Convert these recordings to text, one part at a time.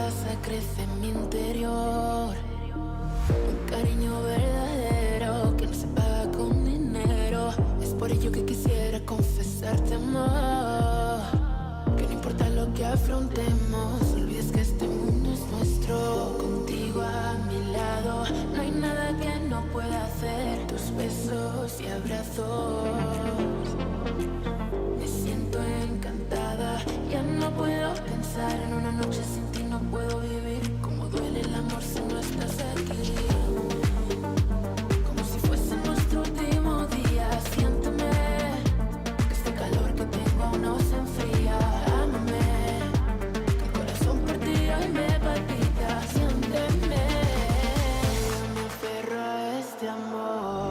casa crece en mi interior. Un cariño verdadero que no se paga con dinero. Es por ello que quisiera confesarte, amor, que no importa lo que afrontemos, no olvides que este mundo es nuestro. Contigo a mi lado no hay nada que no pueda hacer. Tus besos y abrazos, me siento encantada. Ya no puedo pensar en una noche sin ti, no puedo vivir. Cómo duele el amor si no estás aquí. Como si fuese nuestro último día. Siénteme, que este calor que tengo aún no se enfría. Ámame, que el corazón partido y me palpita. Siénteme, yo me aferro a este amor.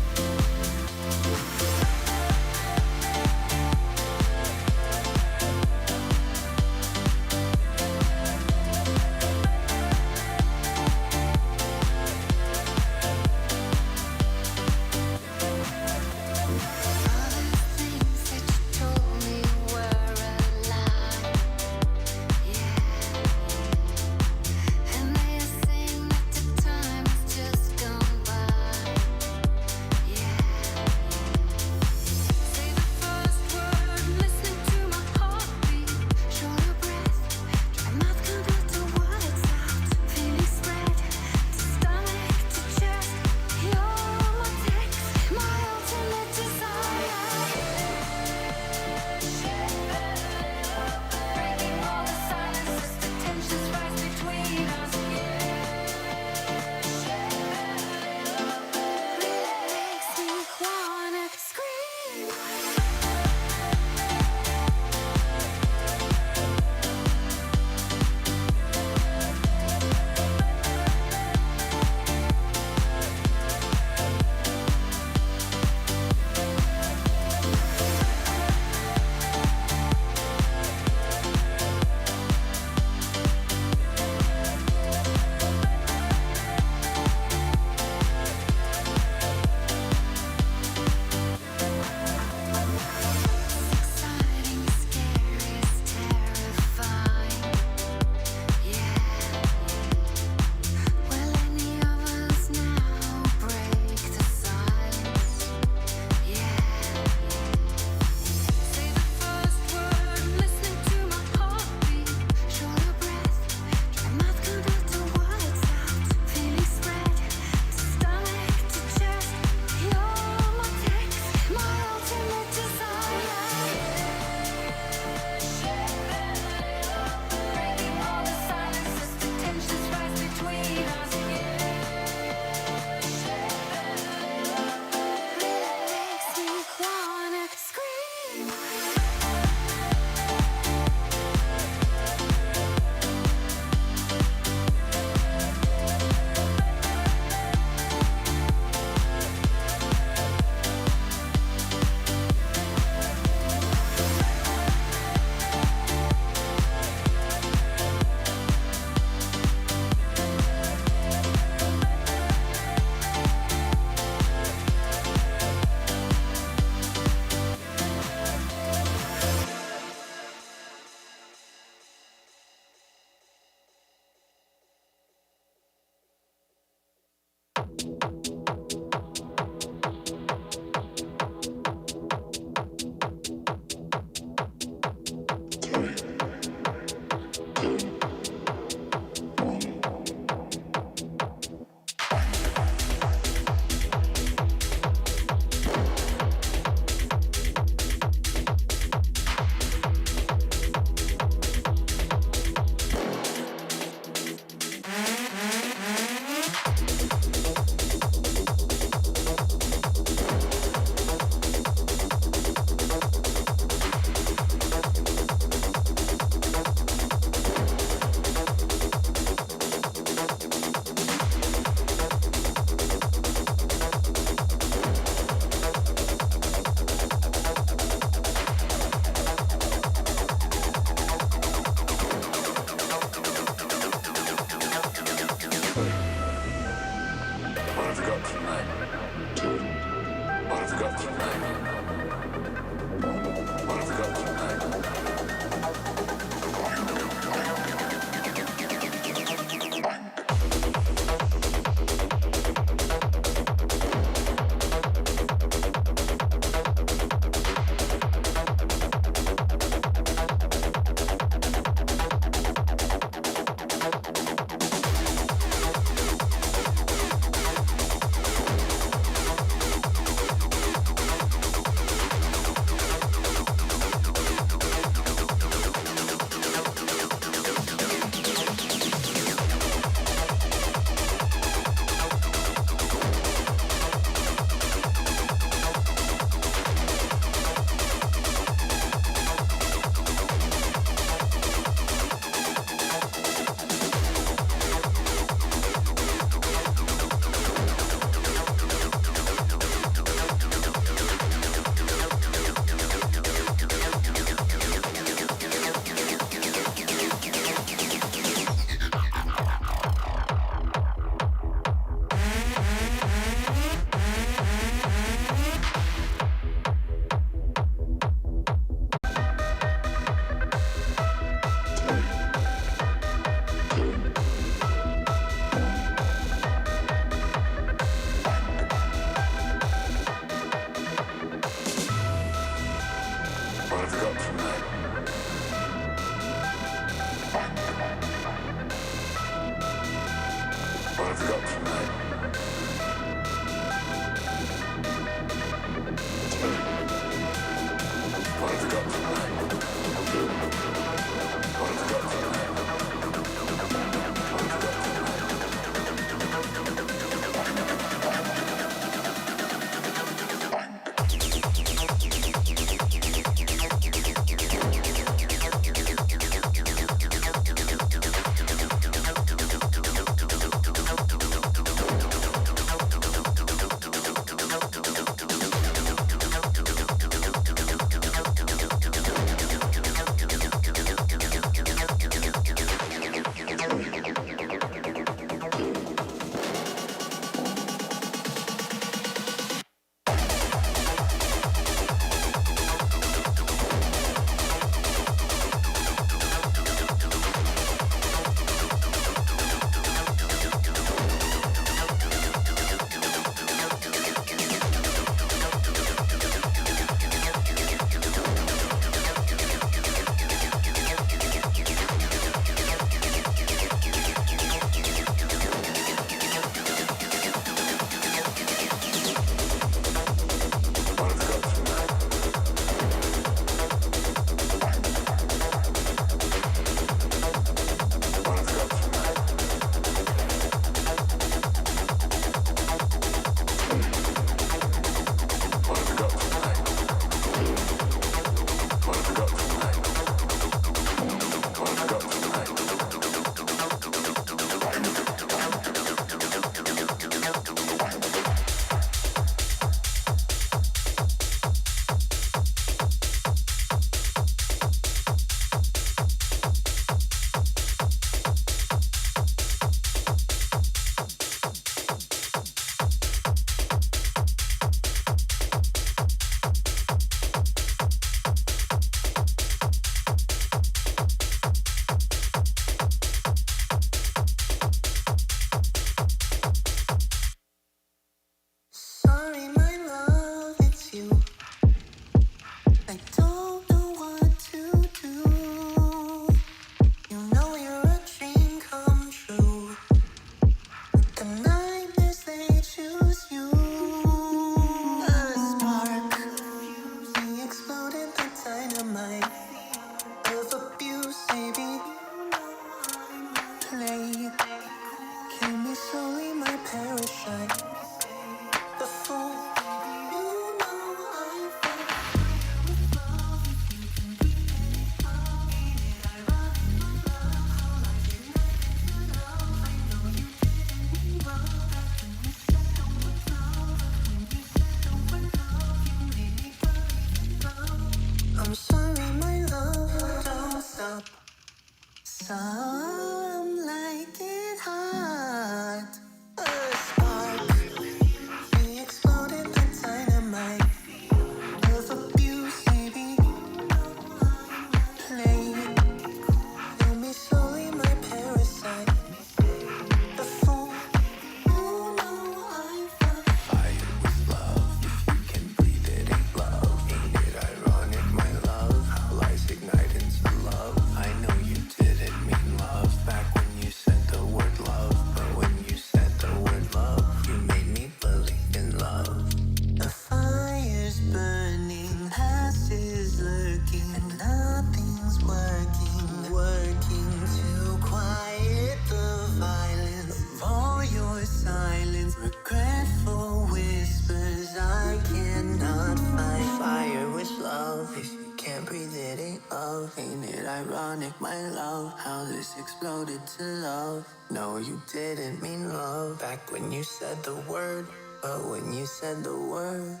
breathe, it ain't love. Ain't it ironic, my love, how this exploded to love? No, you didn't mean love back when you said the word. But when you said the word,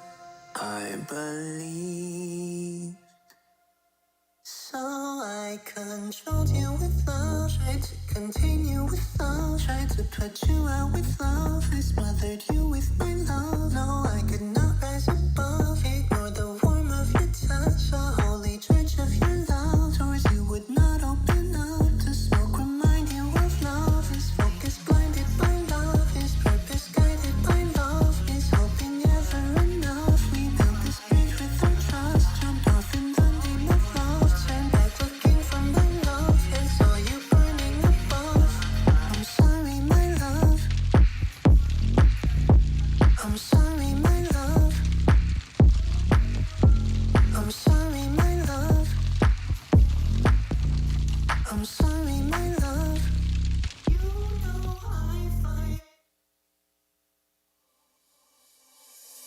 I believe. So I controlled you with love, tried to contain you with love, tried to put you out with love. I smothered you with my love. No, I could not rise above. Ignore the warmth of your touch, a holy church of your love. Doors you would not open up. To smoke remind you of love. His focus blinded by love. His purpose guided by love. His hoping ever enough. We built this bridge with our trust. Jumped off in the name of love. Turned back looking for my love. And saw you burning above. I'm sorry, my love. I'm sorry, my love. I'm sorry, my love. I'm sorry, my love. You know I fight.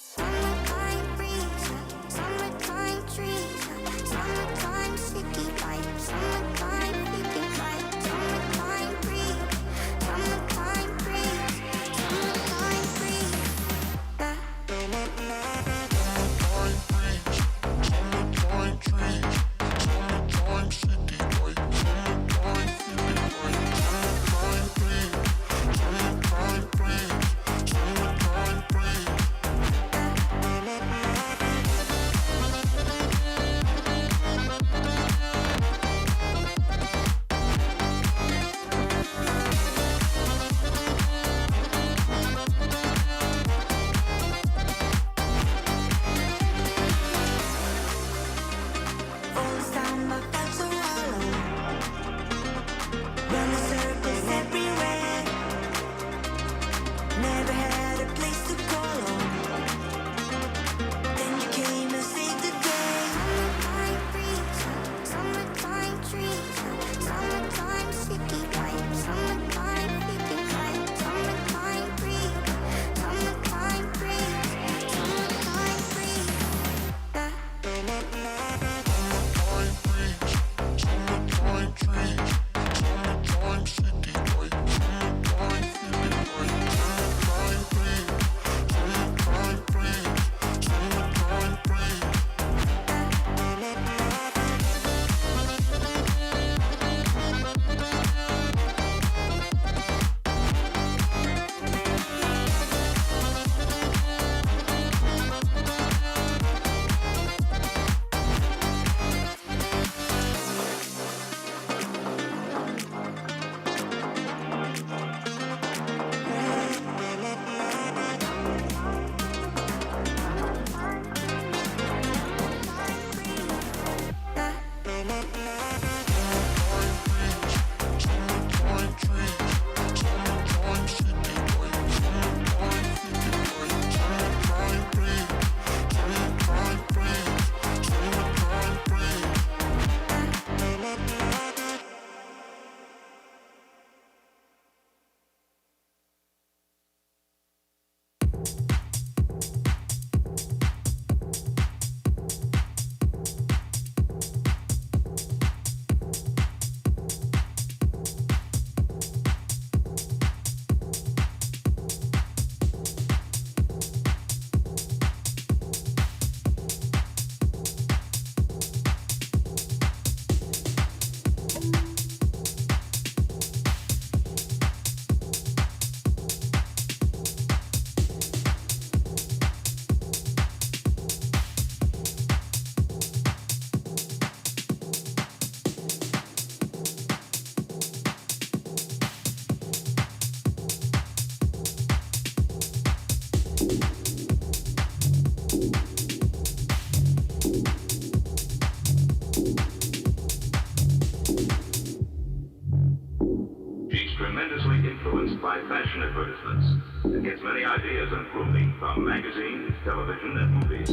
Summertime breeze, summertime trees, summertime city lights, summertime flipping lights, summertime breeze, summertime breeze, summertime breeze. Falls down my back so hollow. Running circles everywhere. Never had a place to call home. Then you came and saved the day. Summertime breeze, summertime trees, summertime city lights, summertime flipping lights, summertime breeze, summertime breeze, summertime breeze. Tremendously influenced by fashion advertisements and gets many ideas and grooming from magazines, television, and movies.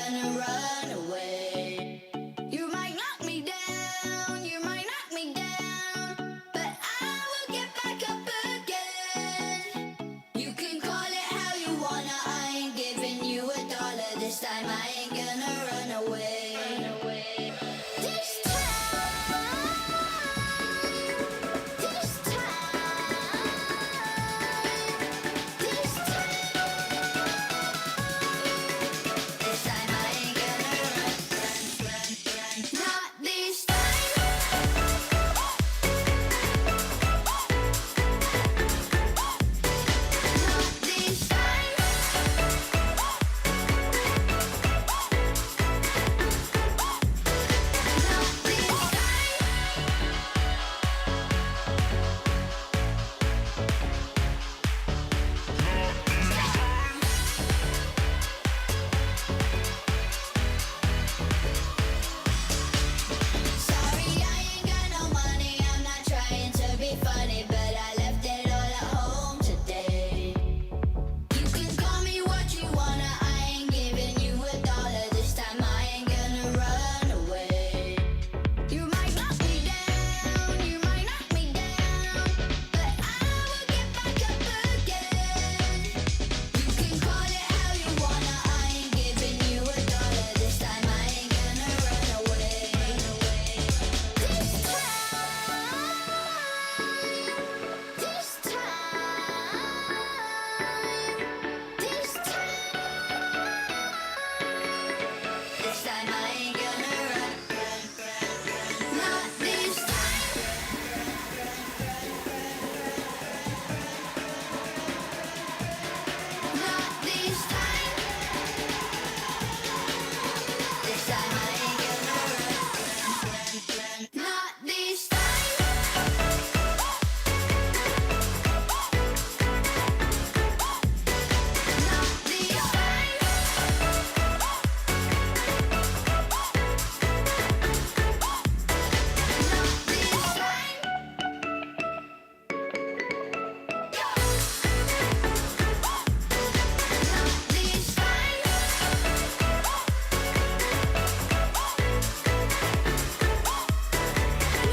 gonna run away. You might knock me down, you might knock me down, but I will get back up again. You can call it how you wanna, I ain't giving you $1 this time. I ain't gonna run away. This time, this time, this time I ain't gonna run. Not this time. Not this time. Not this Sorry, I ain't got no money. I'm not trying to be funny, but I left it all at home today. You can call me what you wanna. I ain't giving you $1 this time. I ain't gonna run away. You might knock me down, you might knock me down, but I will get back up again. You can call it how you wanna. I ain't giving you $1 this time. I ain't gonna run away. This time, this time I ain't gonna run. Not this time. Not this time. This time I ain't gonna run. Not this time. Not this time. Not this time. Not this time.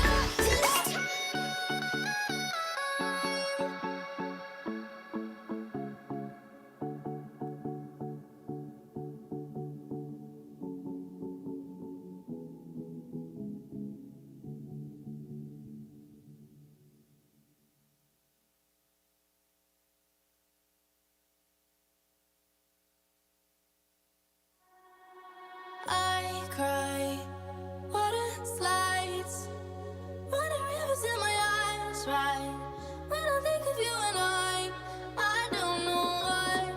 Not this time. I cry, water slides, running rivers in my eyes, right? When I think of you and I don't know why.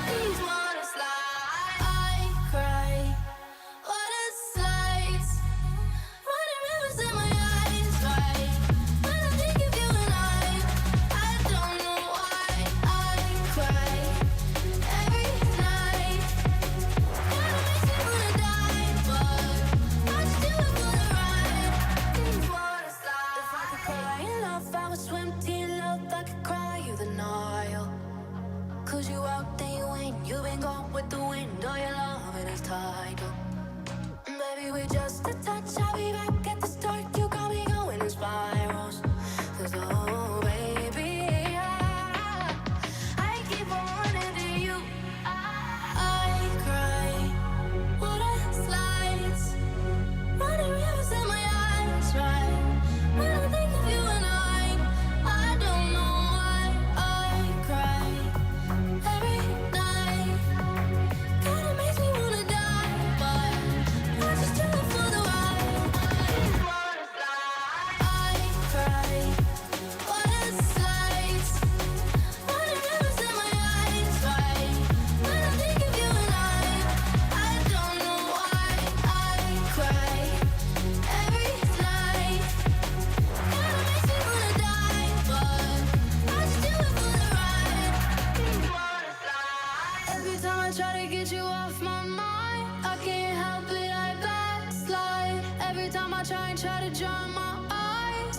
These water slides, I cry, water slides, running rivers in my eyes, right? When I think of you and I don't know why. I cry every night. Kinda makes me wanna die, but I still live for the ride. These water slides. If I could cry in love, I would swim to your love. I could cry you the Nile. 'Cause you out there, you ain't. You've been gone with the wind. All your loving is tidal. Baby, we're just a touch. I'll be back at the start. You got me going in spirals. 'Cause oh, baby, I keep on running to you. I cry, water slides, running rivers in my eyes, right? When I think of you and I don't know why. I cry every night. Kinda makes me wanna die, but I just do it for the ride. Water slide. I cry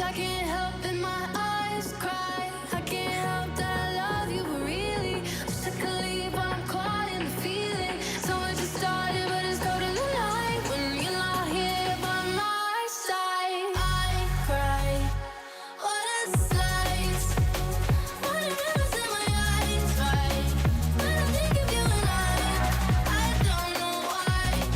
I can't help in my eyes cry. I can't help that I love you, but really wish I could leave, but I'm caught in the feeling. So it just started, but it's totally light when you're not here by my side. I cry. What a sight. What a memories in my eyes, right? When I think of you and I don't know why.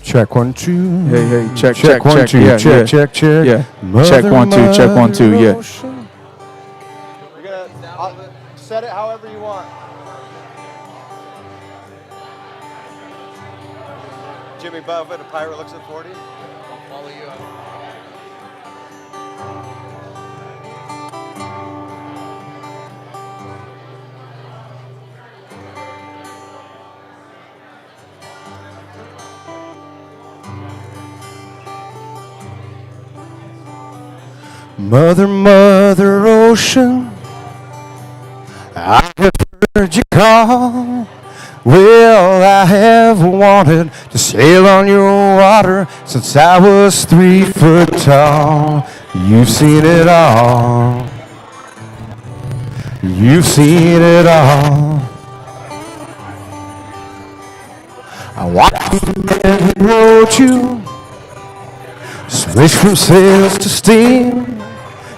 Check 1 2. Hey, check, Check 1 2. yeah, Check, yeah, check, check. yeah. Mother, Check 1 2, check 1 2, yeah. ocean. You're gonna set it however you want. Jimmy Buffett, a pirate looks at 40. I'll follow you up. Mother, mother ocean, I have heard you call. Well, I have wanted to sail on your water since I was 3 foot tall. You've seen it all. You've seen it all. I watched the man who wrote you switch from sails to steam.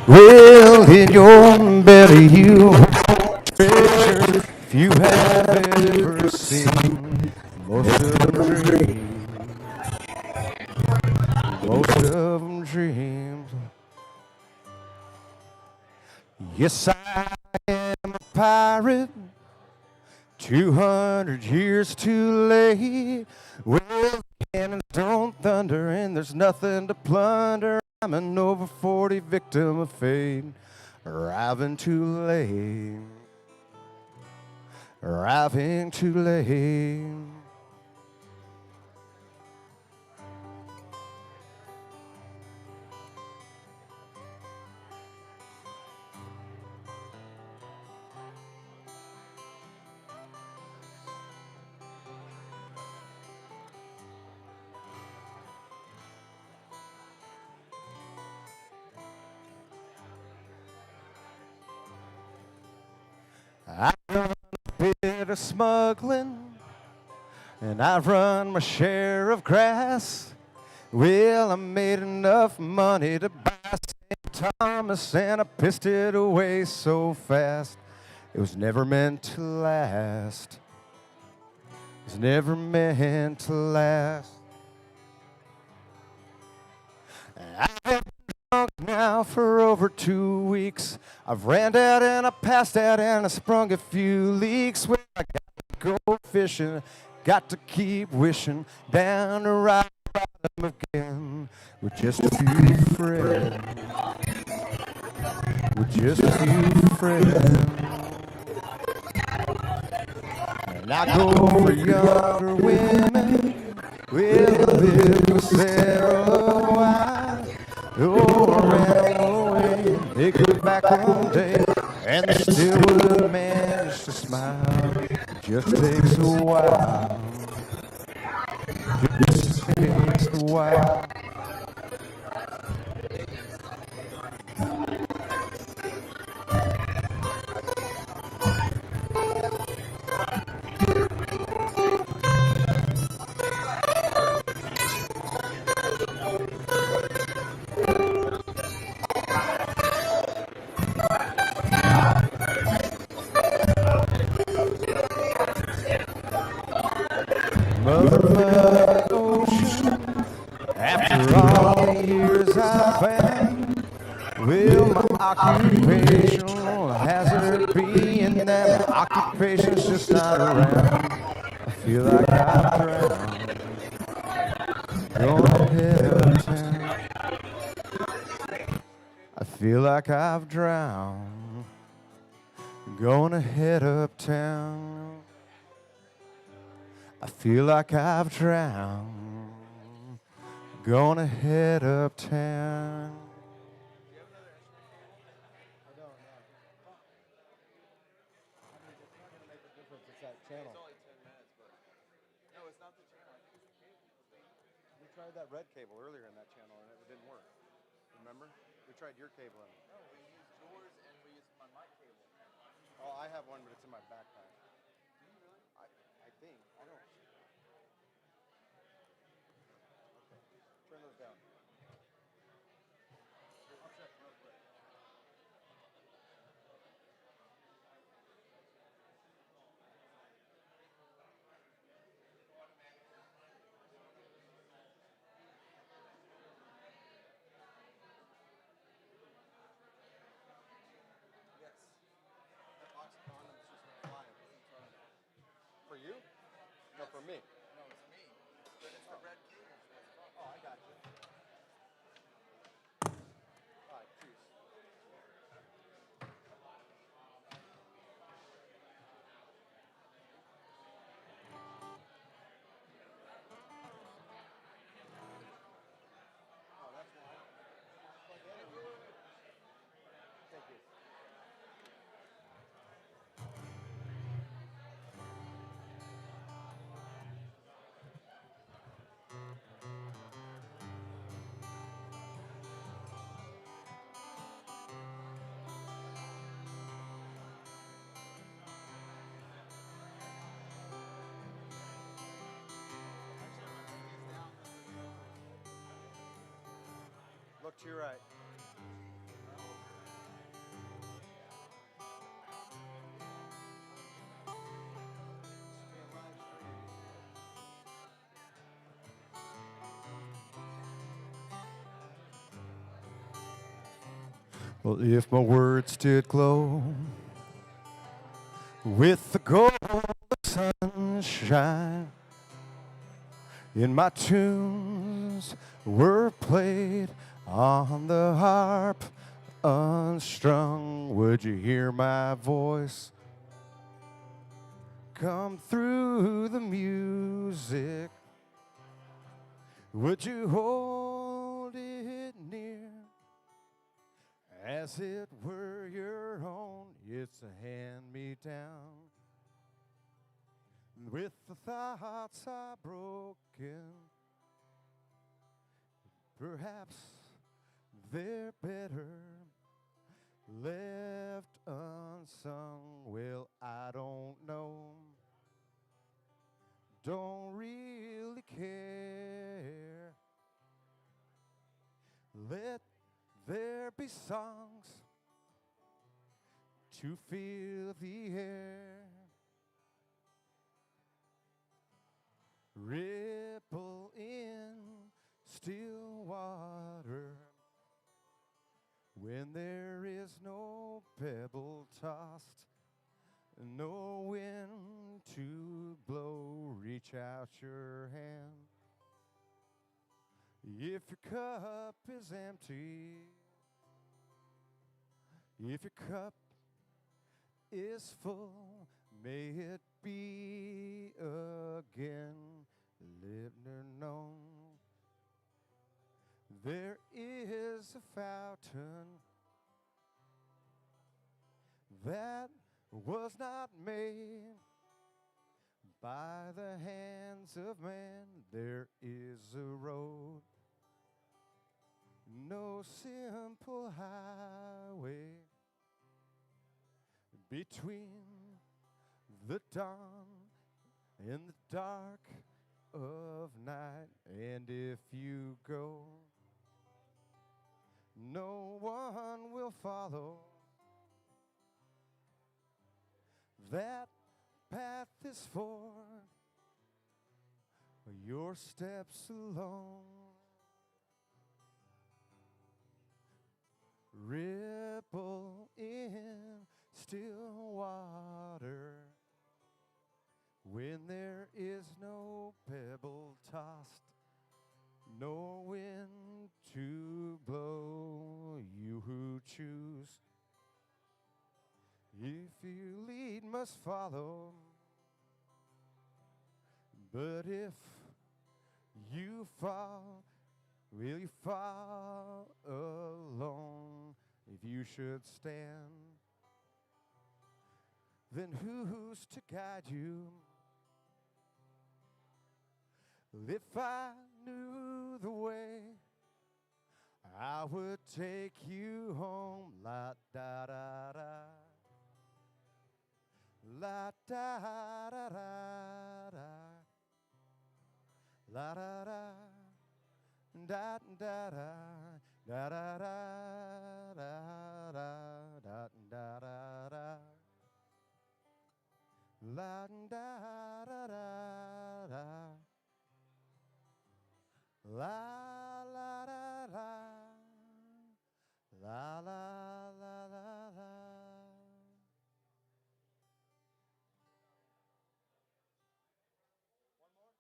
Well, in your belly you hold treasure few have ever seen. Most of them dreams. Most of them dreams. Yes, I am a pirate. 200 years too late. Well, cannons don't thunder and there's nothing to plunder. I'm an over 40 victim of fate. Arriving too late. Arriving too late. I've done a bit of smuggling, and I've run my share of grass. Well, I made enough money to buy St. Thomas, and I pissed it away so fast. It was never meant to last. It was never meant to last. I've been drunk now for over 2 weeks. I've ran out and I passed out and I sprung a few leaks. Well, I got to go fishing, got to keep wishing down the right bottom again with just a few friends. With just a few friends. And I go for younger women. We'll live with Sarah a while. Oh, I ran away. They come back one day, and they still would manage to smile. It just takes a while. Just takes a while. Mother ocean, after all the years I've found, well, my occupation hazard being that my occupation's just not around. I feel like I've drowned. Gonna head uptown. I feel like I've drowned. Gonna head uptown. I feel like I've drowned. Gonna head uptown. We tried that red cable earlier in that channel and it didn't work. Remember? We tried your cable. No, we used yours and we used my mic cable. Oh, I have one, but it's in my backpack. Do you really? I think. I don't. Okay. Turn those down. I'll check real quick. me. No, it's me. It's the red cable. Oh, I got you. All right, cheers. Oh, that's why. Thank you. Look to your right. Well, if my words did glow with the gold of sunshine, and my tunes were played on the harp unstrung, would you hear my voice come through the music? Would you hold it near as it were your own? It's a hand-me-down. With the thoughts are broken, perhaps they're better left unsung. Well, I don't know, don't really care. Let there be songs to fill the air. Ripple in still water when there is no pebble tossed, no wind to blow. Reach out your hand. If your cup is empty, if your cup is full, may it be again. Let her know there is a fountain that was not made by the hands of man. There is a road, no simple highway between the dawn and the dark of night. And if you go, no one will follow. That path is for your steps alone. Ripple in still water when there is no pebble tossed, no wind to blow. You who choose, if you lead must follow. But if you fall, will you fall alone? If you should stand, then who's to guide you? If I knew the way, I would take you home. La da da da, la da da da da, la da da da da da da da da da da da da da. La da da da da, la la da da, la la la la la. One more.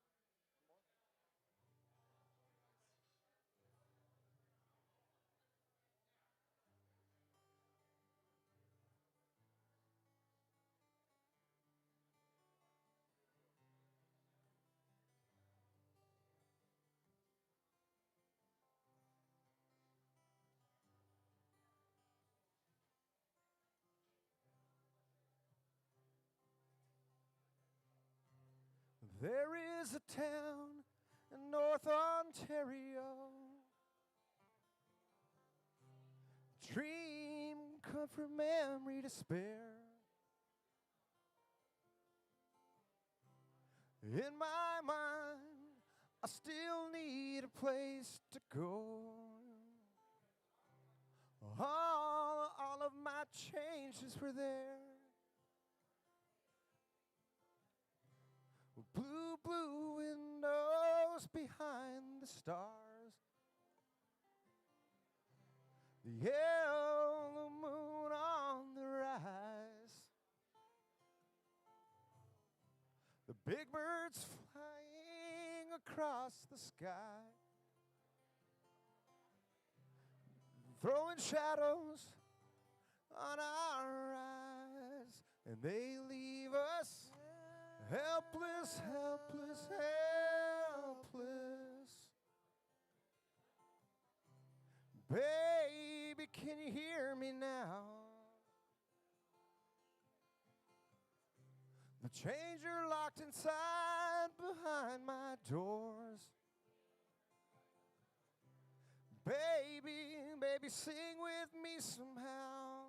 is a town in North Ontario. Dream, comfort, memory to spare. In my mind, I still need a place to go. All of my changes were there. Blue, blue windows behind the stars. The yellow moon on the rise. The big birds flying across the sky. Throwing shadows on our eyes. And they leave us helpless, helpless, helpless. Baby, can you hear me now? The chains are locked inside behind my doors. Baby, baby, sing with me somehow.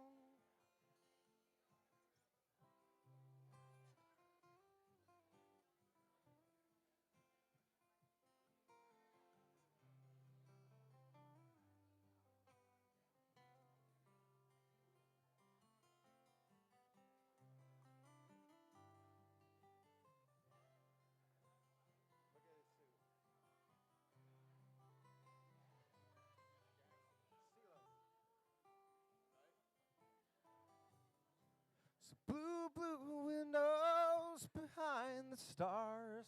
So blue, blue windows behind the stars.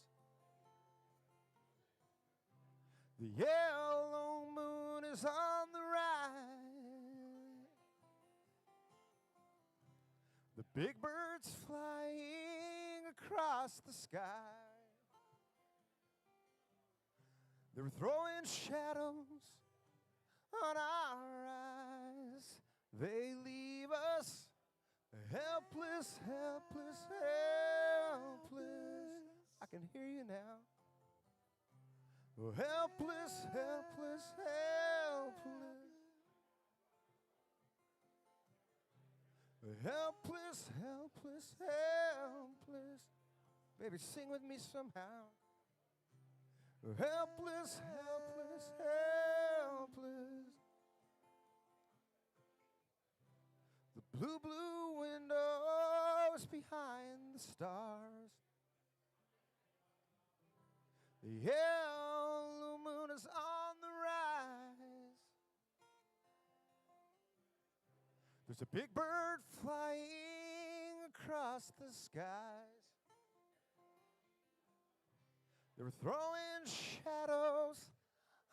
The yellow moon is on the rise. The big birds flying across the sky. They were throwing shadows on our eyes. They leave us helpless, helpless, helpless. I can hear you now. Oh, helpless, helpless, helpless. Helpless, helpless, helpless. Baby, sing with me somehow. Helpless, helpless, helpless. The blue, blue windows behind the stars. The yellow moon is on the rise. There's a big bird flying across the skies. They were throwing shadows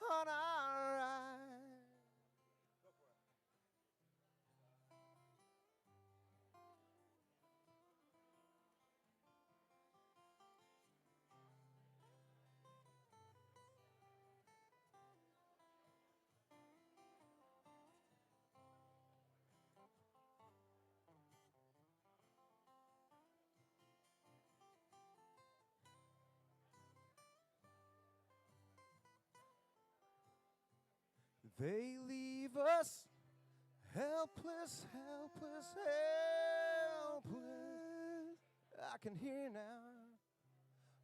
on our eyes. They leave us helpless, helpless, helpless. I can hear now.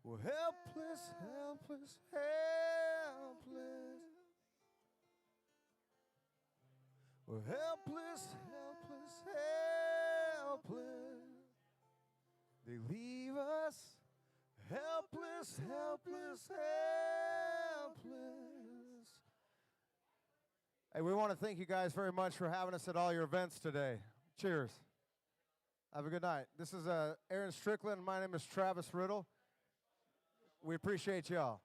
We're helpless, helpless, helpless. We're helpless, helpless, helpless. They leave us helpless, helpless, helpless. Hey, we want to thank you guys very much for having us at all your events today. Cheers. Have a good night. This is Aaron Strickland. My name is Travis Riddle. We appreciate y'all.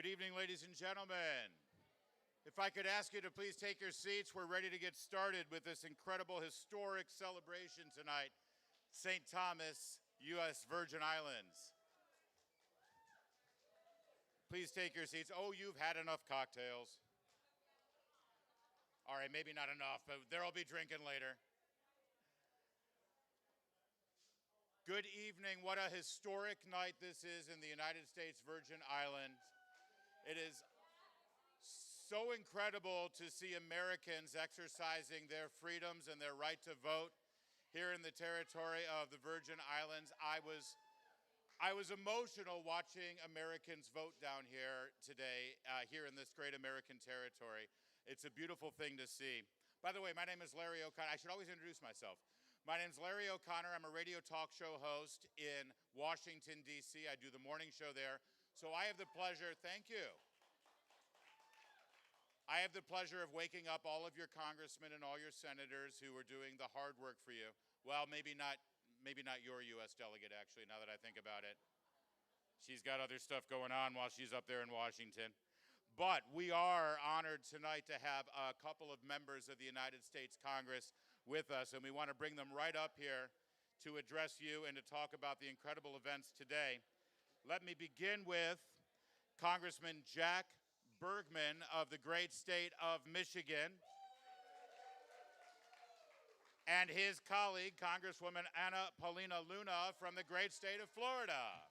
Good evening, ladies and gentlemen. If I could ask you to please take your seats, we're ready to get started with this incredible historic celebration tonight, St. Thomas, U.S. Virgin Islands. Please take your seats. Oh, you've had enough cocktails. All right, maybe not enough, but there'll be drinking later. Good evening. What a historic night this is in the United States Virgin Islands. It is so incredible to see Americans exercising their freedoms and their right to vote here in the territory of the Virgin Islands. I was emotional watching Americans vote down here today, here in this great American territory. It's a beautiful thing to see. By the way, my name is Larry O'Connor. I should always introduce myself. My name is Larry O'Connor. I'm a radio talk show host in Washington, D.C. I do the morning show there. So I have the pleasure, thank you. I have the pleasure of waking up all of your congressmen and all your senators who are doing the hard work for you. Well, maybe not your U.S. delegate, actually, now that I think about it. She's got other stuff going on while she's up there in Washington. But we are honored tonight to have a couple of members of the United States Congress with us, and we want to bring them right up here to address you and to talk about the incredible events today. Let me begin with Congressman Jack Bergman of the great state of Michigan and his colleague, Congresswoman Anna Paulina Luna from the great state of Florida.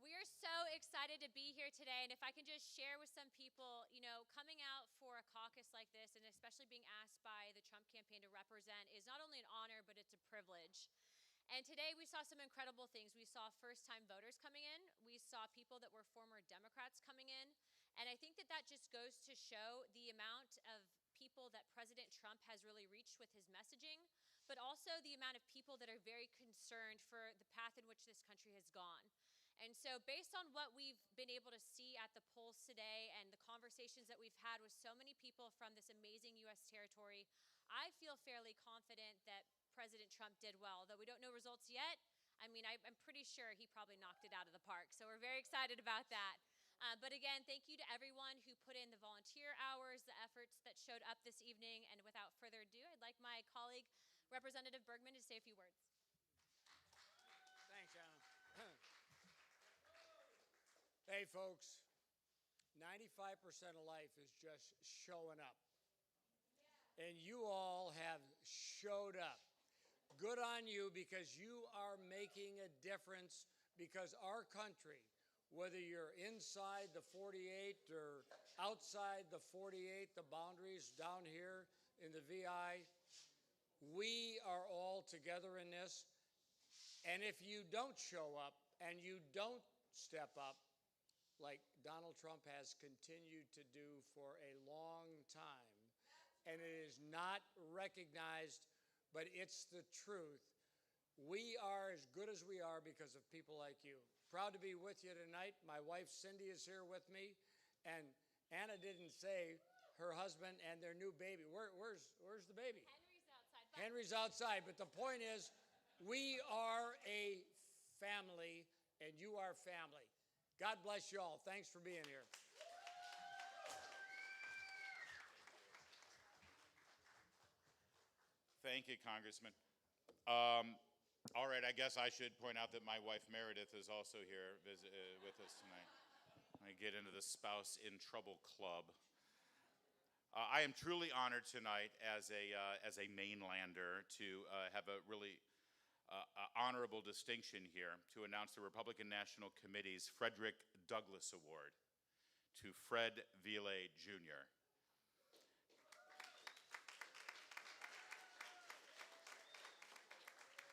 We are so excited to be here today, and if I can just share with some people, coming out for a caucus like this, and especially being asked by the Trump campaign to represent, is not only an honor, but it's a privilege. And today we saw some incredible things. We saw first-time voters coming in. We saw people that were former Democrats coming in. And I think that just goes to show the amount of people that President Trump has really reached with his messaging, but also the amount of people that are very concerned for the path in which this country has gone. And so based on what we've been able to see at the polls today and the conversations that we've had with so many people from this amazing U.S. territory, I feel fairly confident that President Trump did well. Though we don't know results yet, I'm pretty sure he probably knocked it out of the park. So we're very excited about that. But again, thank you to everyone who put in the volunteer hours, the efforts that showed up this evening. And without further ado, I'd like my colleague, Representative Bergman, to say a few words. Thanks, Anna. Hey, folks, 95% of life is just showing up. And you all have showed up. Good on you, because you are making a difference, because our country, whether you're inside the 48 or outside the 48, the boundaries down here in the VI, we are all together in this. And if you don't show up and you don't step up, like Donald Trump has continued to do for a long time, and it is not recognized, but it's the truth. We are as good as we are because of people like you. Proud to be with you tonight. My wife Cindy is here with me, and Anna didn't say her husband and their new baby. Where's the baby? Henry's outside. Henry's outside, but the point is, we are a family, and you are family. God bless you all. Thanks for being here. Thank you, Congressman. All right, I guess I should point out that my wife Meredith is also here with us tonight. I get into the Spouse in Trouble Club. I am truly honored tonight as a mainlander to have a really honorable distinction here to announce the Republican National Committee's Frederick Douglass Award to Fred Ville Jr.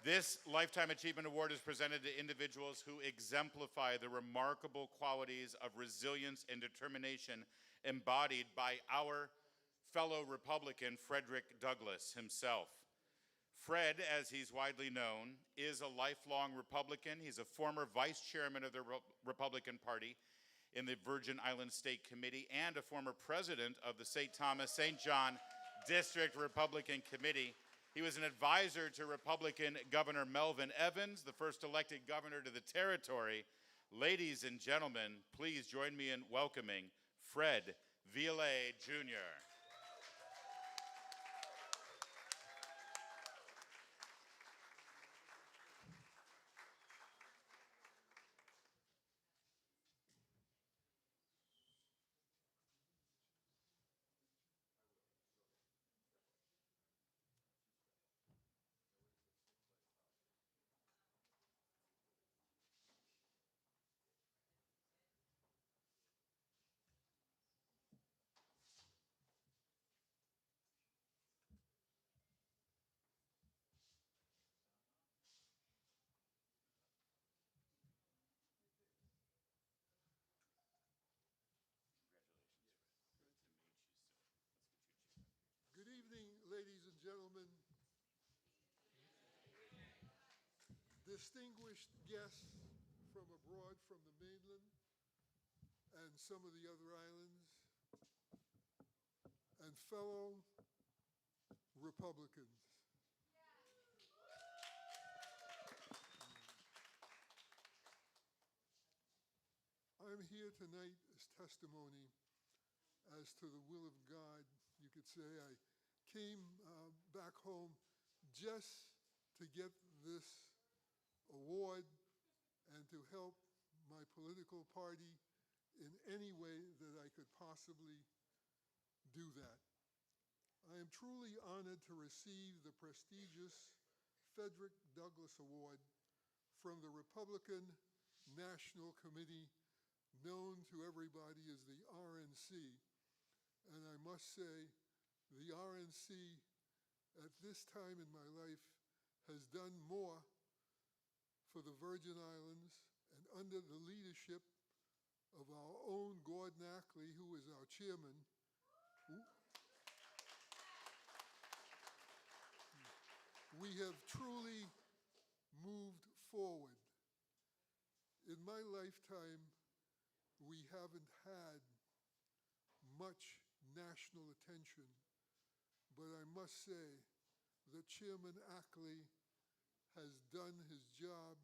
This Lifetime Achievement Award is presented to individuals who exemplify the remarkable qualities of resilience and determination embodied by our fellow Republican Frederick Douglass himself. Fred, as he's widely known, is a lifelong Republican. He's a former vice chairman of the Republican Party in the Virgin Islands State Committee and a former president of the St. Thomas, St. John District Republican Committee. He was an advisor to Republican Governor Melvin Evans, the first elected governor to the territory. Ladies and gentlemen, please join me in welcoming Fred Ville Jr. Good evening, ladies and gentlemen. Distinguished guests from abroad, from the mainland, and some of the other islands, and fellow Republicans. I'm here tonight as testimony as to the will of God. You could say I came back home just to get this award and to help my political party in any way that I could possibly do that. I am truly honored to receive the prestigious Frederick Douglass Award from the Republican National Committee, known to everybody as the RNC. And I must say, the RNC at this time in my life has done more for the Virgin Islands, and under the leadership of our own Gordon Ackley, who is our chairman, we have truly moved forward. In my lifetime, we haven't had much national attention, but I must say that Chairman Ackley has done his job,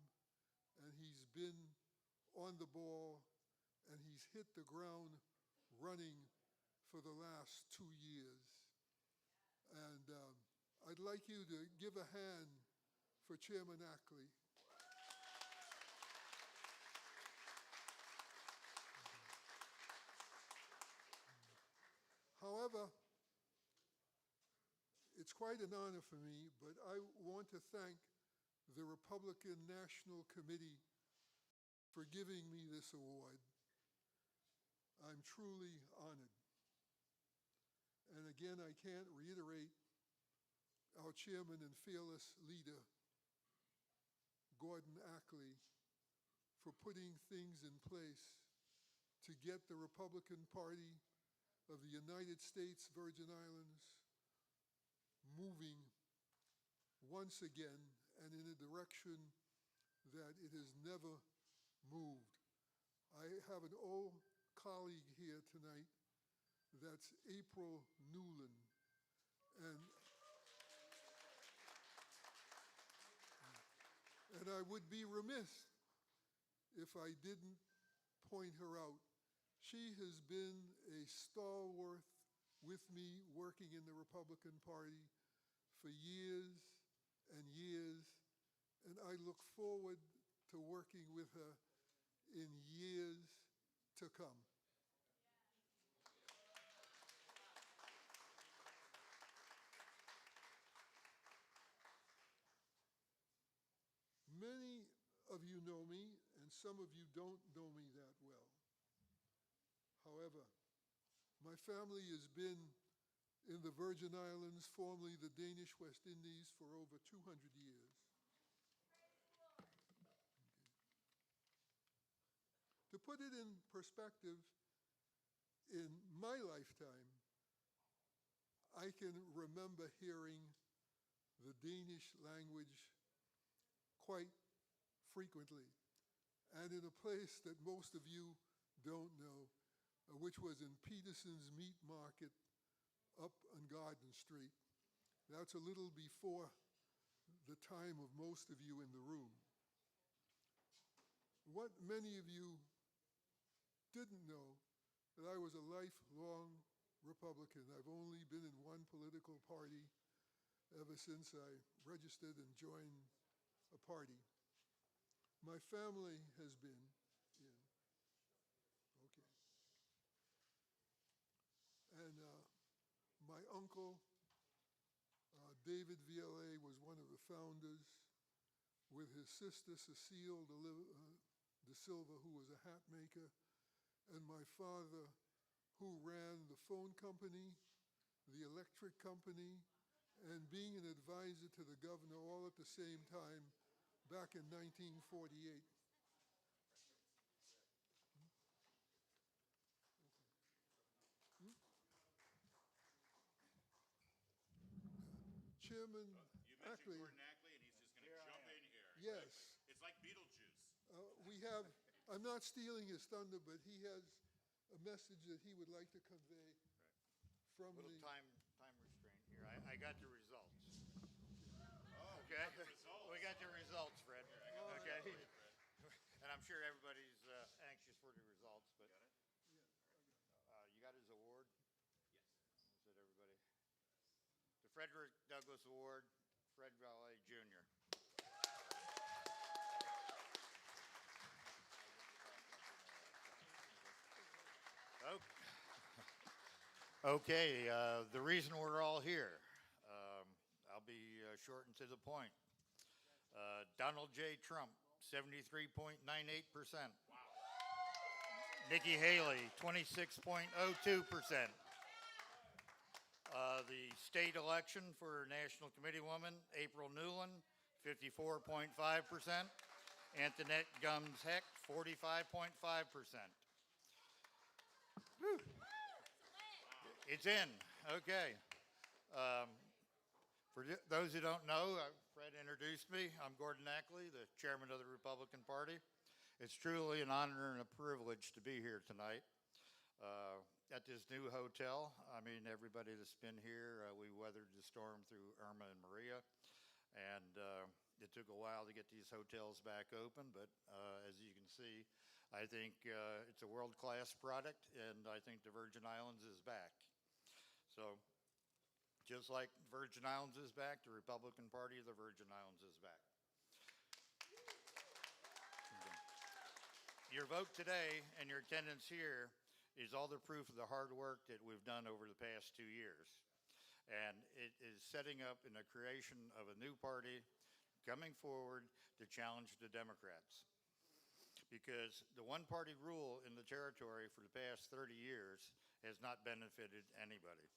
and he's been on the ball, and he's hit the ground running for the last 2 years. And I'd like you to give a hand for Chairman Ackley. However, it's quite an honor for me, but I want to thank the Republican National Committee for giving me this award. I'm truly honored. And again, I can't reiterate our chairman and fearless leader, Gordon Ackley, for putting things in place to get the Republican Party of the United States Virgin Islands moving once again and in a direction that it has never moved. I have an old colleague here tonight, that's April Newland, and I would be remiss if I didn't point her out. She has been a stalwart with me working in the Republican Party for years and years, and I look forward to working with her in years to come. Many of you know me, and some of you don't know me that well. However, my family has been in the Virgin Islands, formerly the Danish West Indies, for over 200 years. To put it in perspective, in my lifetime, I can remember hearing the Danish language quite frequently, and in a place that most of you don't know, which was in Peterson's Meat Market up on Garden Street. That's a little before the time of most of you in the room. What many of you didn't know, that I was a lifelong Republican. I've only been in one political party ever since I registered and joined a party. My family has been in, okay. And my uncle, David VLA, was one of the founders with his sister Cecile de Silva, who was a hat maker, and my father, who ran the phone company, the electric company, and being an advisor to the governor all at the same time back in 1948. Chairman You mentioned Ackley, Gordon Ackley, and he's just going to jump in here. yes. It's like Beetlejuice. We have, I'm not stealing his thunder, but he has a message that he would like to convey from Little the, time restraint here. I got the results. Oh, Okay. the results. We got the results, Fred. got the Okay. results, Fred. And I'm sure everybody's anxious for the results, but Got it? you got his award? Yes. Is it everybody? The Frederick Douglass Award, Fred Valet Jr. Okay, the reason we're all here, I'll be short and to the point. Donald J. Trump, 73.98%. Wow. Nikki Haley, 26.02%. The state election for National Committee woman, April Newland, 54.5%. Antoinette Gumbs Heck, 45.5%. It's in, okay. For those who don't know, Fred introduced me. I'm Gordon Ackley, the chairman of the Republican Party. It's truly an honor and a privilege to be here tonight at this new hotel. I mean, everybody that's been here, we weathered the storm through Irma and Maria, and it took a while to get these hotels back open, but as you can see, I think it's a world-class product, and I think the Virgin Islands is back. So, just like Virgin Islands is back, the Republican Party of the Virgin Islands is back. Your vote today and your attendance here is all the proof of the hard work that we've done over the past 2 years. And it is setting up in the creation of a new party coming forward to challenge the Democrats. Because the one-party rule in the territory for the past 30 years has not benefited anybody.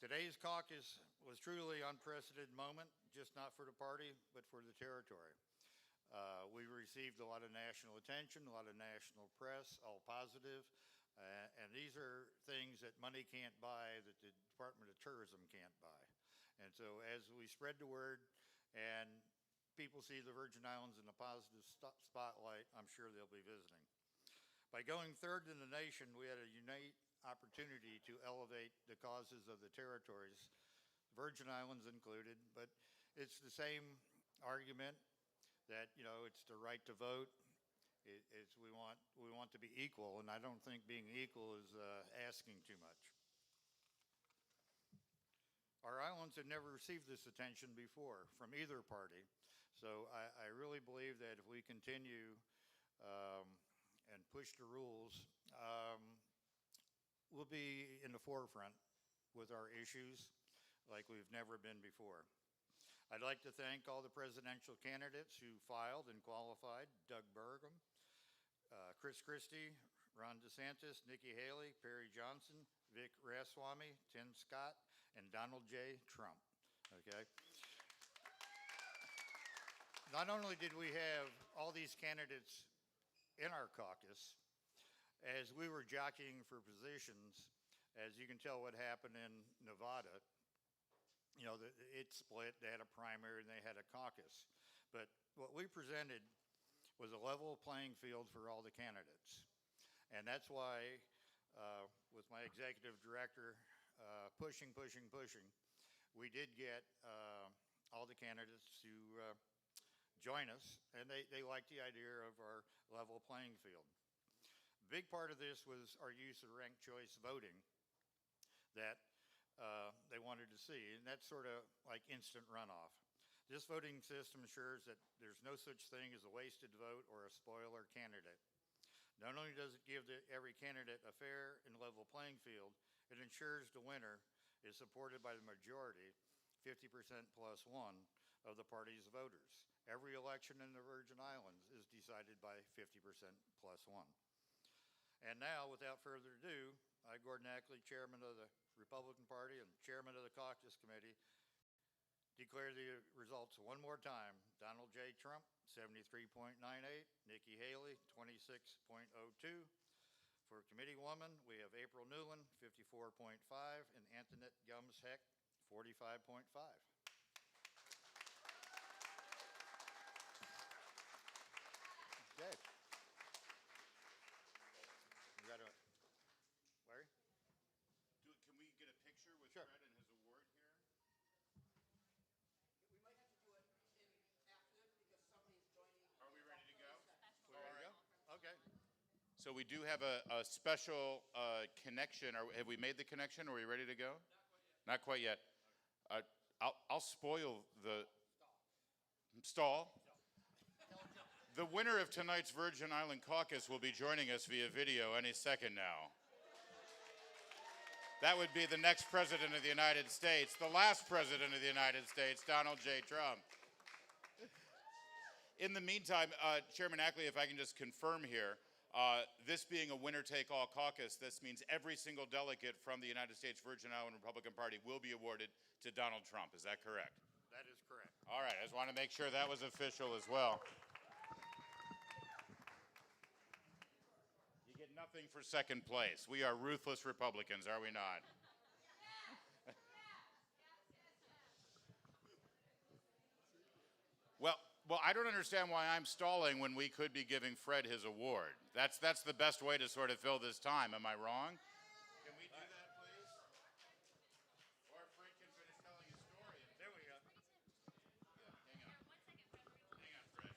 Today's caucus was truly an unprecedented moment, just not for the party, but for the territory. We received a lot of national attention, a lot of national press, all positive, and these are things that money can't buy, that the Department of Tourism can't buy. And so as we spread the word and people see the Virgin Islands in a positive spotlight, I'm sure they'll be visiting. By going third in the nation, we had a unique opportunity to elevate the causes of the territories, Virgin Islands included, but it's the same argument that, you know, it's the right to vote. It's we want to be equal, and I don't think being equal is asking too much. Our islands have never received this attention before from either party, so I really believe that if we continue and push the rules, we'll be in the forefront with our issues like we've never been before. I'd like to thank all the presidential candidates who filed and qualified: Doug Burgum, Chris Christie, Ron DeSantis, Nikki Haley, Perry Johnson, Vic Ramaswamy, Tim Scott, and Donald J. Trump. Okay. Not only did we have all these candidates in our caucus, as we were jockeying for positions, as you can tell what happened in Nevada, you know, it split. They had a primary and they had a caucus. But what we presented was a level playing field for all the candidates. And that's why, with my executive director, pushing, we did get all the candidates to join us, and they liked the idea of our level playing field. A big part of this was our use of ranked choice voting that they wanted to see, and that's sort of like instant runoff. This voting system ensures that there's no such thing as a wasted vote or a spoiler candidate. Not only does it give every candidate a fair and level playing field, it ensures the winner is supported by the majority, 50% plus one, of the party's voters. Every election in the Virgin Islands is decided by 50% plus one. And now, without further ado, I, Gordon Ackley, Chairman of the Republican Party and Chairman of the Caucus Committee, declare the results one more time. Donald J. Trump, 73.98. Nikki Haley, 26.02. For committee woman, we have April Newland, 54.5, and Antoinette Gums-Heck, 45.5. Okay. You got to, Larry? Can we get a picture with Sure. Fred and his award here? We might have to do it in after this because somebody's joining. Are we ready to go? All right. Okay. So we do have a special connection. Have we made the connection? Are we ready to go? Not quite yet. I'll spoil the stall. The winner of tonight's Virgin Island Caucus will be joining us via video any second now. That would be the next president of the United States, the last president of the United States, Donald J. Trump. In the meantime, Chairman Ackley, if I can just confirm here, this being a winner-take-all caucus, this means every single delegate from the United States Virgin Island Republican Party will be awarded to Donald Trump. Is that correct? That is correct. All right, I just want to make sure that was official as well. You get nothing for second place. We are ruthless Republicans, are we not? Well, I don't understand why I'm stalling when we could be giving Fred his award. That's the best way to sort of fill this time. Am I wrong? Can we do that, please? Or Fred can finish telling his story. There we go. Yeah, hang on. Hang on, Fred.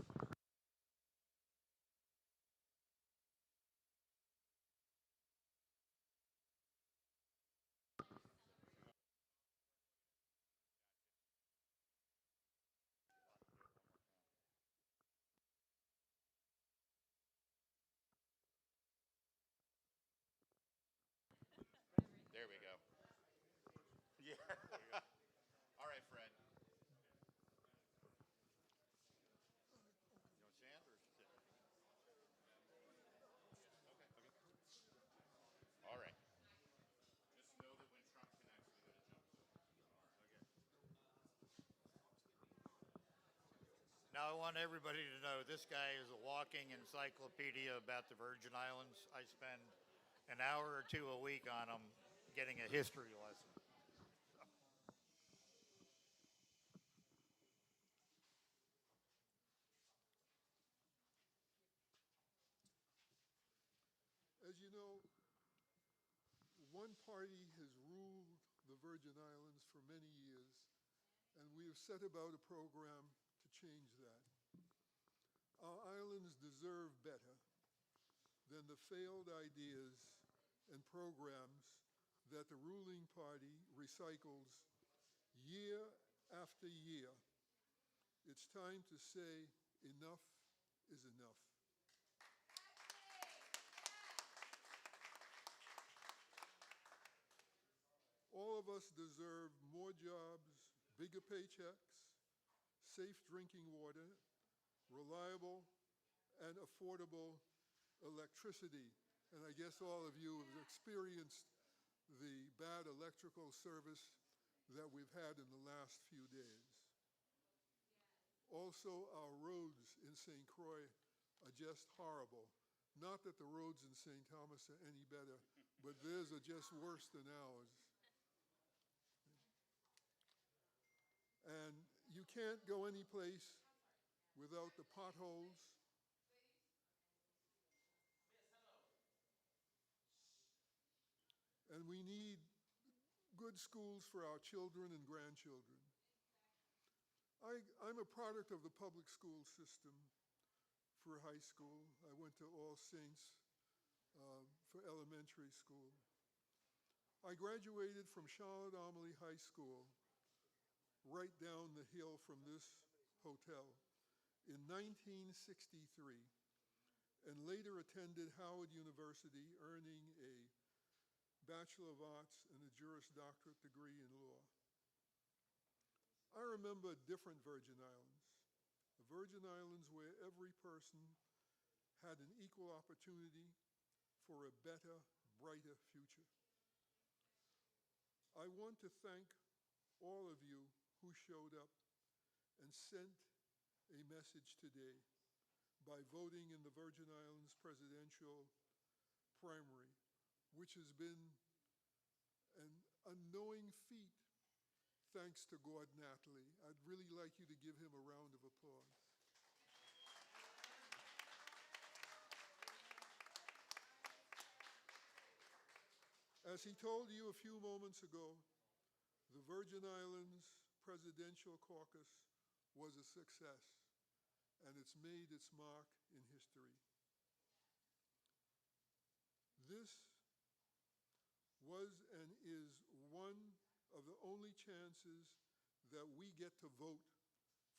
There we go. Yeah. All right, Fred. You want to stand or sit? Okay. All right. Just know that when Trump connects, we go to jump. Okay. Now, I want everybody to know this guy is a walking encyclopedia about the Virgin Islands. I spend an hour or two a week on them getting a history lesson. As you know, one party has ruled the Virgin Islands for many years, and we have set about a program to change that. Our islands deserve better than the failed ideas and programs that the ruling party recycles year after year. It's time to say enough is enough. All of us deserve more jobs, bigger paychecks, safe drinking water, reliable and affordable electricity. And I guess all of you have experienced the bad electrical service that we've had in the last few days. Also, our roads in St. Croix are just horrible. Not that the roads in St. Thomas are any better, but theirs are just worse than ours. And you can't go any place without the potholes. And we need good schools for our children and grandchildren. I'm a product of the public school system for high school. I went to All Saints for elementary school. I graduated from Charlotte Amalie High School, right down the hill from this hotel, in 1963, and later attended Howard University, earning a Bachelor of Arts and a Juris Doctorate degree in law. I remember different Virgin Islands, the Virgin Islands where every person had an equal opportunity for a better, brighter future. I want to thank all of you who showed up and sent a message today by voting in the Virgin Islands presidential primary, which has been an unknowing feat thanks to Gord Natley. I'd really like you to give him a round of applause. As he told you a few moments ago, the Virgin Islands Presidential Caucus was a success, and it's made its mark in history. This was and is one of the only chances that we get to vote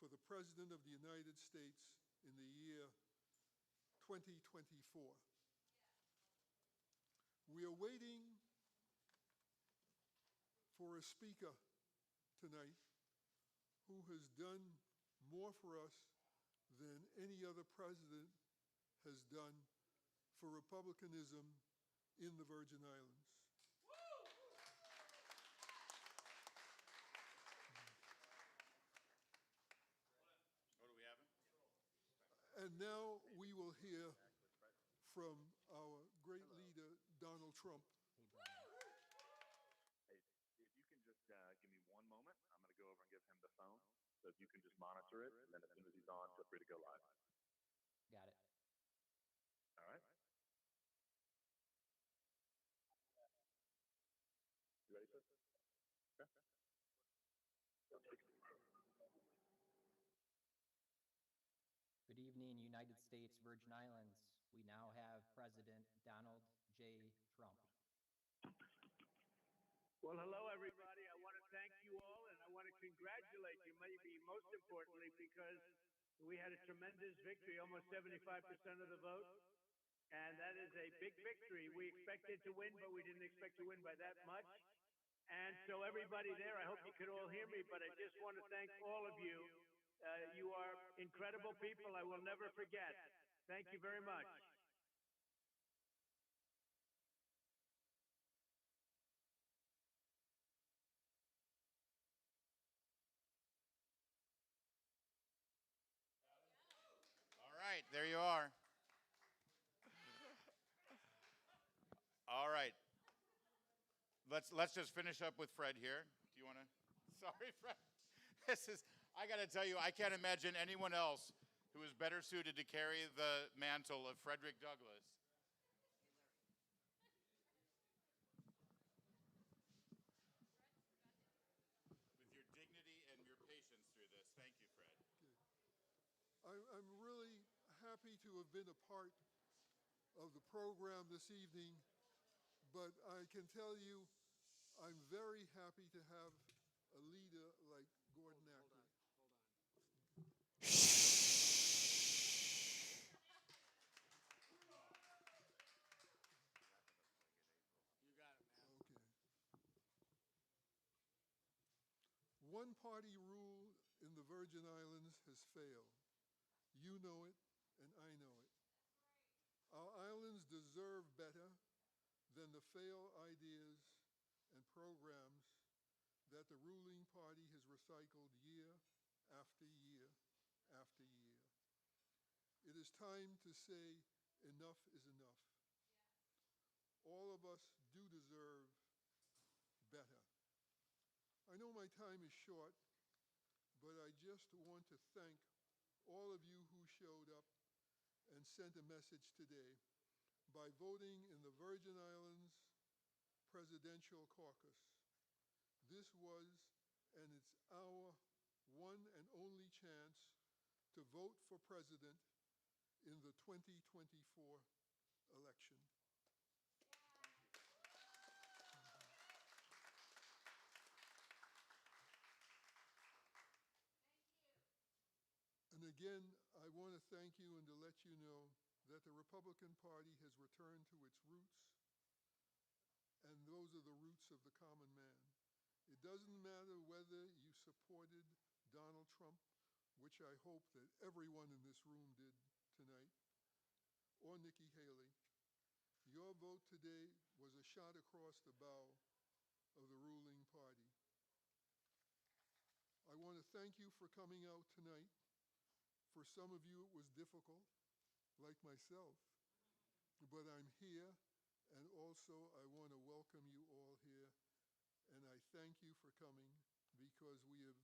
for the President of the United States in the year 2024. We are waiting for a speaker tonight who has done more for us than any other president has done for republicanism in the Virgin Islands. What do we have? And now we will hear from our great leader, Donald Trump. Hey, if you can just give me one moment, I'm going to go over and give him the phone. So if you can just monitor it, and then as soon as he's on, feel free to go live. Got it. All right. You ready, sir? Okay. Good evening, United States Virgin Islands. We now have President Donald J. Trump. Well, hello, everybody. I want to thank you all, and I want to congratulate you, maybe most importantly, because we had a tremendous victory, almost 75% of the vote, and that is a big victory. We expected to win, but we didn't expect to win by that much. And so everybody there, I hope you could all hear me, but I just want to thank all of you. You are incredible people. I will never forget. Thank you very much. All right, there you are. All right. Let's just finish up with Fred here. Do you want to? Sorry, Fred. I got to tell you, I can't imagine anyone else who is better suited to carry the mantle of Frederick Douglass. With your dignity and your patience through this. Thank you, Fred. I'm really happy to have been a part of the program this evening, but I can tell you I'm very happy to have a leader like Gordon Ackley. Hold on. You got it, man. Okay. One-party rule in the Virgin Islands has failed. You know it, and I know it. Our islands deserve better than the failed ideas and programs that the ruling party has recycled year after year after year. It is time to say enough is enough. All of us do deserve better. I know my time is short, but I just want to thank all of you who showed up and sent a message today by voting in the Virgin Islands Presidential Caucus. This was, and it's our one and only chance to vote for president in the 2024 election. And again, I want to thank you and to let you know that the Republican Party has returned to its roots, and those are the roots of the common man. It doesn't matter whether you supported Donald Trump, which I hope that everyone in this room did tonight, or Nikki Haley. Your vote today was a shot across the bow of the ruling party. I want to thank you for coming out tonight. For some of you, it was difficult, like myself, but I'm here, and also I want to welcome you all here, and I thank you for coming because we have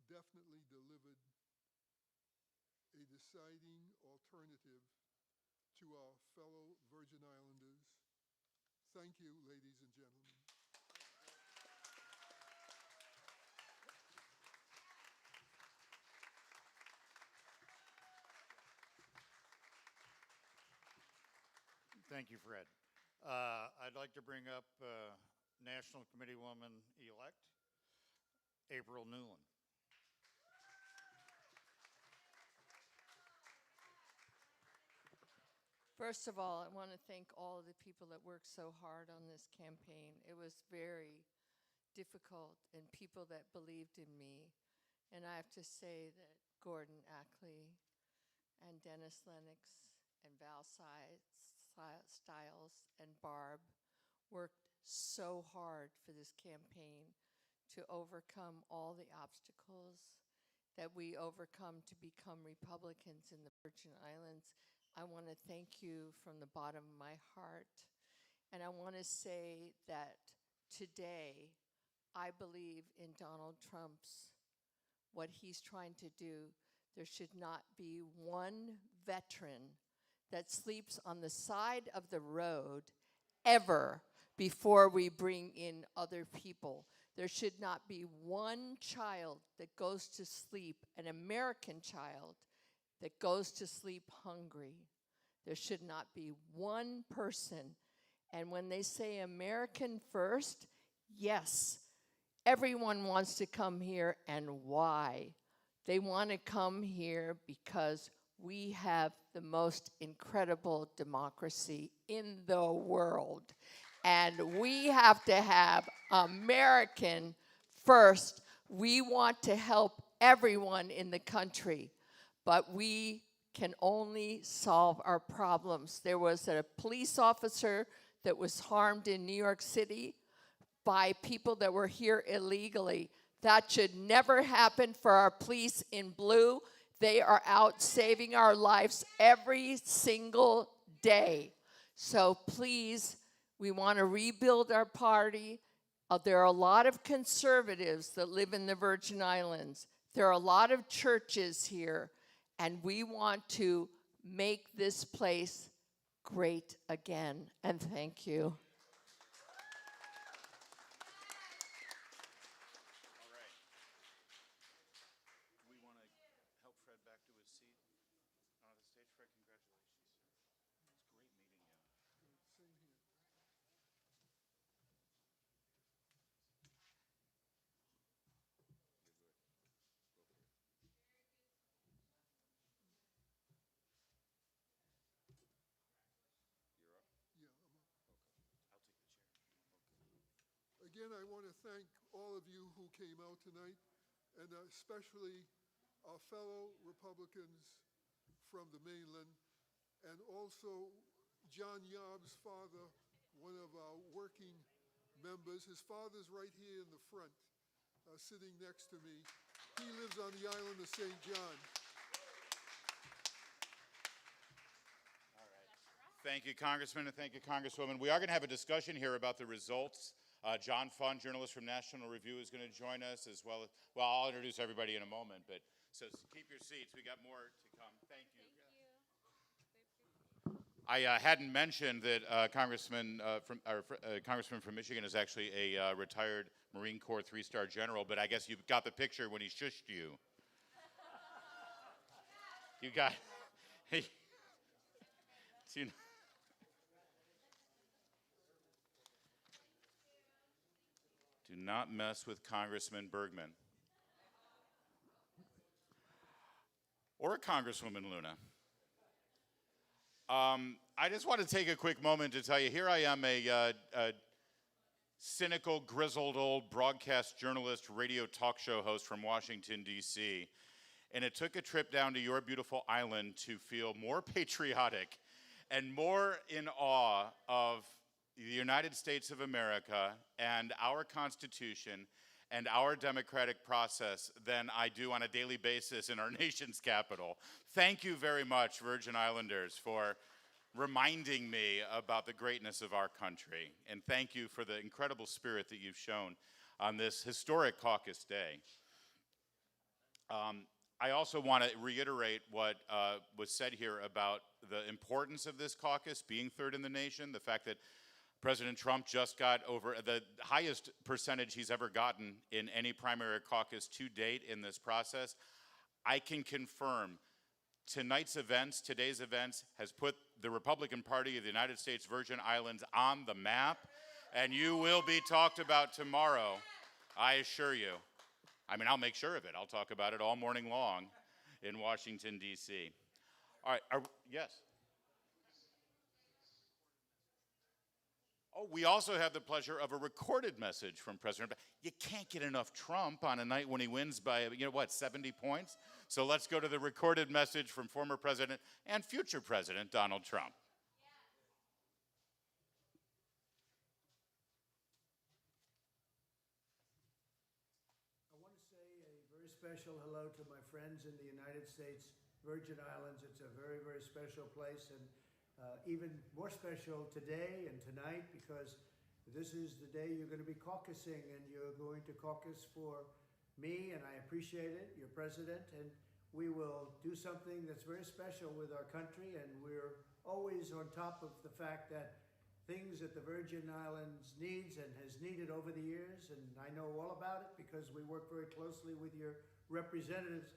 definitely delivered a deciding alternative to our fellow Virgin Islanders. Thank you, ladies and gentlemen. Thank you, Fred. I'd like to bring up National Committee Woman-elect April Newland. First of all, I want to thank all of the people that worked so hard on this campaign. It was very difficult, and people that believed in me. And I have to say that Gordon Ackley and Dennis Lennox and Val Stiles and Barb worked so hard for this campaign to overcome all the obstacles that we overcome to become Republicans in the Virgin Islands. I want to thank you from the bottom of my heart. And I want to say that today, I believe in Donald Trump's, what he's trying to do. There should not be one veteran that sleeps on the side of the road ever before we bring in other people. There should not be one child that goes to sleep, an American child, that goes to sleep hungry. There should not be one person. And when they say American first, yes, everyone wants to come here, and why? They want to come here because we have the most incredible democracy in the world. And we have to have American first. We want to help everyone in the country, but we can only solve our problems. There was a police officer that was harmed in New York City by people that were here illegally. That should never happen for our police in blue. They are out saving our lives every single day. So please, we want to rebuild our party. There are a lot of conservatives that live in the Virgin Islands. There are a lot of churches here, and we want to make this place great again. And thank you. Again, I want to thank all of you who came out tonight, and especially our fellow Republicans from the mainland, and also John Yarb's father, one of our working members. His father's right here in the front, sitting next to me. He lives on the island of St. John. Thank you, Congressman, and thank you, Congresswoman. We are going to have a discussion here about the results. John Fund, journalist from National Review, is going to join us as well. Well, I'll introduce everybody in a moment, but so keep your seats. We got more to come. Thank you. I hadn't mentioned that Congressman from Michigan is actually a retired Marine Corps 3-star general, but I guess you got the picture when he shushed you. You got, hey, so do not mess with Congressman Bergman. Or Congresswoman Luna. I just want to take a quick moment to tell you, here I am, a cynical, grizzled old broadcast journalist, radio talk show host from Washington, D.C., and it took a trip down to your beautiful island to feel more patriotic and more in awe of the United States of America and our Constitution and our democratic process than I do on a daily basis in our nation's capital. Thank you very much, Virgin Islanders, for reminding me about the greatness of our country. And thank you for the incredible spirit that you've shown on this historic caucus day. I also want to reiterate what was said here about the importance of this caucus being third in the nation, the fact that President Trump just got over the highest percentage he's ever gotten in any primary caucus to date in this process. I can confirm today's events has put the Republican Party of the United States Virgin Islands on the map, and you will be talked about tomorrow, I assure you. I mean, I'll make sure of it. I'll talk about it all morning long in Washington, D.C. All right, yes? Oh, we also have the pleasure of a recorded message from President. You can't get enough Trump on a night when he wins by, 70 points? So let's go to the recorded message from former President and future President Donald Trump. Special hello to my friends in the United States Virgin Islands. It's a very, very special place, and even more special today and tonight because this is the day you're going to be caucusing, and you're going to caucus for me, and I appreciate it, your president, and we will do something that's very special with our country, and we're always on top of the fact that things that the Virgin Islands needs and has needed over the years, and I know all about it because we work very closely with your representatives,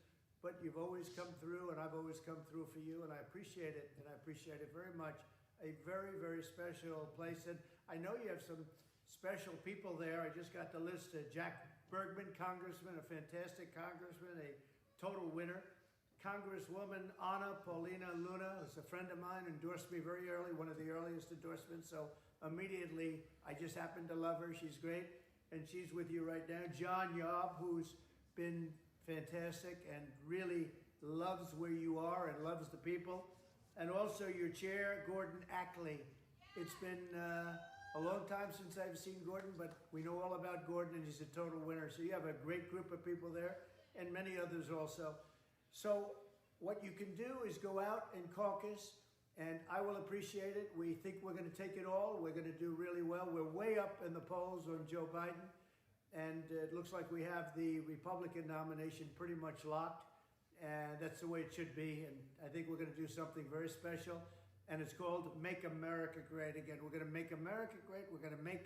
but you've always come through and I've always come through for you, and I appreciate it, and I appreciate it very much. A very, very special place, and I know you have some special people there. I just got the list. Jack Bergman, Congressman, a fantastic Congressman, a total winner. Congresswoman Anna Paulina Luna is a friend of mine, endorsed me very early, one of the earliest endorsements, so immediately I just happen to love her. She's great, and she's with you right now. John Yob, who's been fantastic and really loves where you are and loves the people. And also your chair, Gordon Ackley. It's been a long time since I've seen Gordon, but we know all about Gordon, and he's a total winner. So you have a great group of people there, and many others also. So what you can do is go out and caucus, and I will appreciate it. We think we're going to take it all. We're going to do really well. We're way up in the polls on Joe Biden, and it looks like we have the Republican nomination pretty much locked, and that's the way it should be. And I think we're going to do something very special, and it's called Make America Great Again. We're going to make America great. We're going to make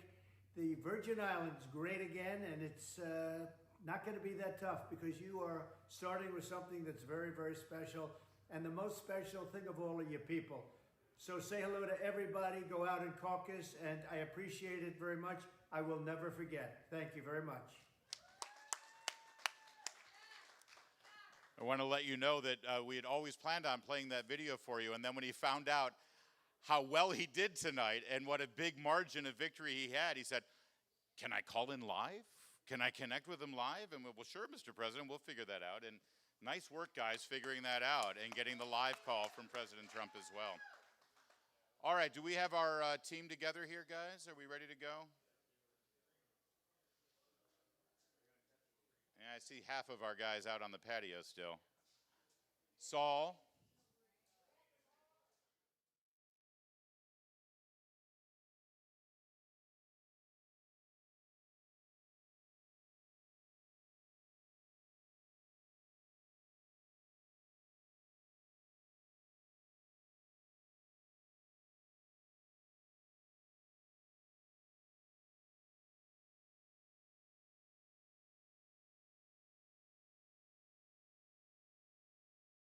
the Virgin Islands great again, and it's not going to be that tough because you are starting with something that's very, very special, and the most special thing of all are your people. So say hello to everybody, go out and caucus, and I appreciate it very much. I will never forget. Thank you very much. I want to let you know that we had always planned on playing that video for you, and then when he found out how well he did tonight and what a big margin of victory he had, he said, "Can I call in live? Can I connect with him live?" And well, sure, Mr. President, we'll figure that out. And nice work, guys, figuring that out and getting the live call from President Trump as well. All right, do we have our team together here, guys? Are we ready to go? Yeah, I see half of our guys out on the patio still. Saul,